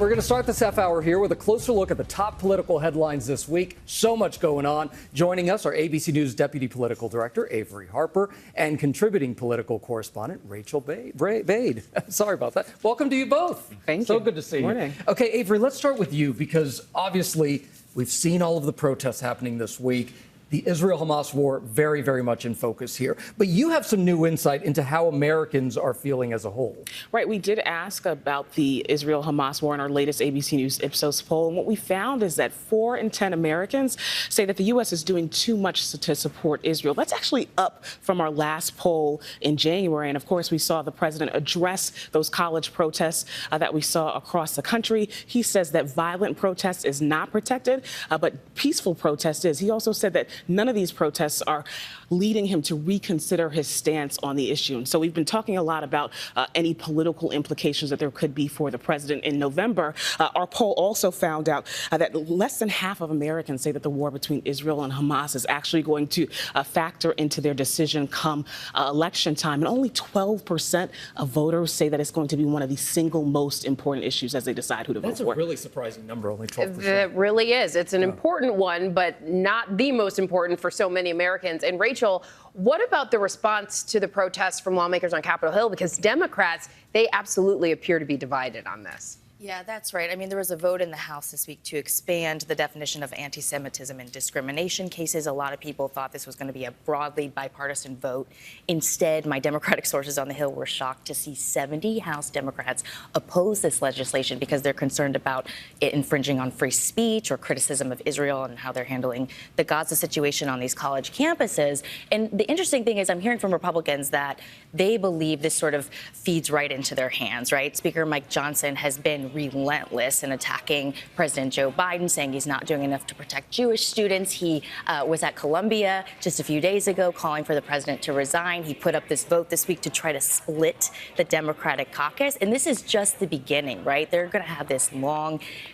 We're going to start this half hour here with a closer look at the top political headlines this week. So much going on. Joining us are ABC News Deputy Political Director Averi Harper and contributing political correspondent Rachael Bade. Sorry about that. Welcome to you both. Thank you. So good to see you. Okay, Averi, let's start with you because obviously we've seen all of the protests happening this week. The Israel-Hamas war very, very much in focus here. But you have some new insight into how Americans are feeling as a whole. Right. We did ask about the Israel-Hamas war in our latest ABC News Ipsos poll. And what we found is that 4 in 10 Americans say that the U.S. is doing too much to support Israel. That's actually up from our last poll in January. And of course, we saw the president address those college protests that we saw across the country. He says that violent protest is not protected, but peaceful protest is. He also said that none of these protests are leading him to reconsider his stance on the issue. And so we've been talking a lot about any political implications that there could be for the president in November. Our poll also found out that less than half of Americans say that the war between Israel and Hamas is actually going to factor into their decision come election time. And only 12% of voters say that it's going to be one of the single most important issues as they decide who to vote for. That's a really surprising number, only 12%. It really is. It's an important one, but not the most important for so many Americans. And Rachael, what about the response to the protests from lawmakers on Capitol Hill? Because Democrats, they absolutely appear to be divided on this. Yeah, that's right. I mean, there was a vote in the House this week to expand the definition of anti-Semitism in discrimination cases. A lot of people thought this was going to be a broadly bipartisan vote. Instead, my Democratic sources on the Hill were shocked to see 70 House Democrats oppose this legislation because they're concerned about it infringing on free speech or criticism of Israel and how they're handling the Gaza situation on these college campuses. And the interesting thing is I'm hearing from Republicans that they believe this sort of feeds right into their hands, right? Speaker Mike Johnson has been relentless in attacking President Joe Biden, saying he's not doing enough to protect Jewish students. He was at Columbia just a few days ago calling for the president to resign. He put up this vote this week to try to split the Democratic caucus. And this is just the beginning, right? They're going to have this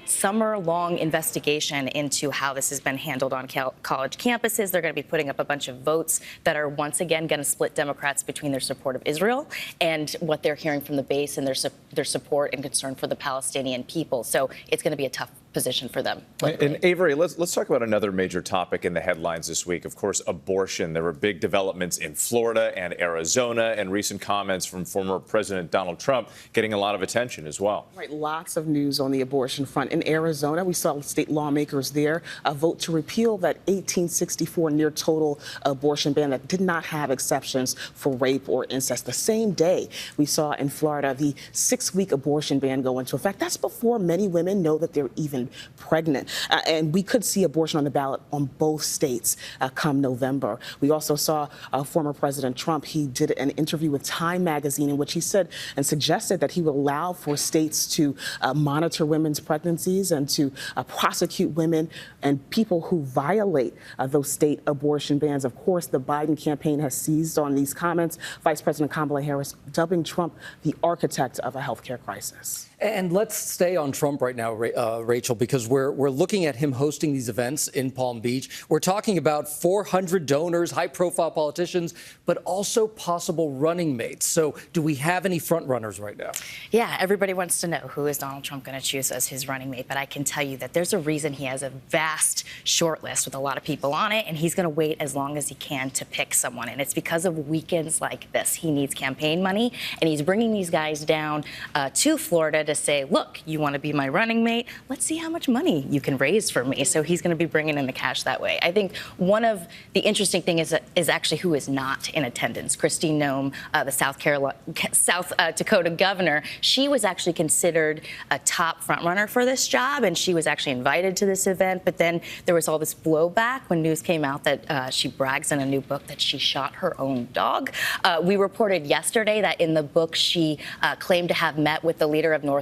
summer-long investigation into how this has been handled on college campuses. They're going to be putting up a bunch of votes that are once again going to split Democrats between their support of Israel and what they're hearing from the base and their support and concern for the Palestinian people. So it's going to be a tough position for them. And Averi, let's talk about another major topic in the headlines this week. Of course, abortion. There were big developments in Florida and Arizona, and recent comments from former President Donald Trump getting a lot of attention as well. Right, lots of news on the abortion front. In Arizona, we saw state lawmakers there vote to repeal that 1864 near total abortion ban that did not have exceptions for rape or incest. The same day, we saw in Florida the 6-week abortion ban go into effect. That's before many women know that they're even pregnant. And we could see abortion on the ballot on both states come November. We also saw former President Trump. He did an interview with Time magazine in which he said and suggested that he would allow for states to monitor women's pregnancies and to prosecute women and people who violate those state abortion bans. Of course, the Biden campaign has seized on these comments. Vice President Kamala Harris dubbing Trump the architect of a healthcare crisis. And let's stay on Trump right now, Rachael, because we're looking at him hosting these events in Palm Beach. We're talking about 400 donors, high-profile politicians, but also possible running mates. So do we have any front runners right now? Yeah, everybody wants to know who is Donald Trump going to choose as his running mate. But I can tell you that there's a reason he has a vast short list with a lot of people on it, and he's going to wait as long as he can to pick someone. And it's because of weekends like this. He needs campaign money, and he's bringing these guys down to Florida to say, look, you want to be my running mate? Let's see how much money you can raise for me. So he's going to be bringing in the cash that way. I think one of the interesting things is actually who is not in attendance. Christine Noem, the South Dakota governor, she was actually considered a top frontrunner for this job, and she was actually invited to this event. But then there was all this blowback when news came out that she brags in a new book that she shot her own dog. We reported yesterday that in the book she claimed to have met with the leader of North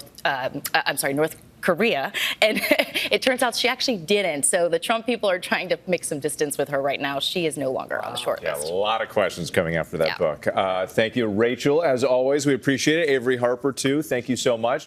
Korea, and it turns out she actually didn't. So the Trump people are trying to make some distance with her right now. She is no longer on the short list. Yeah, a lot of questions coming after that book. Thank you, Rachael. As always, we appreciate it. Averi Harper, too. Thank you so much.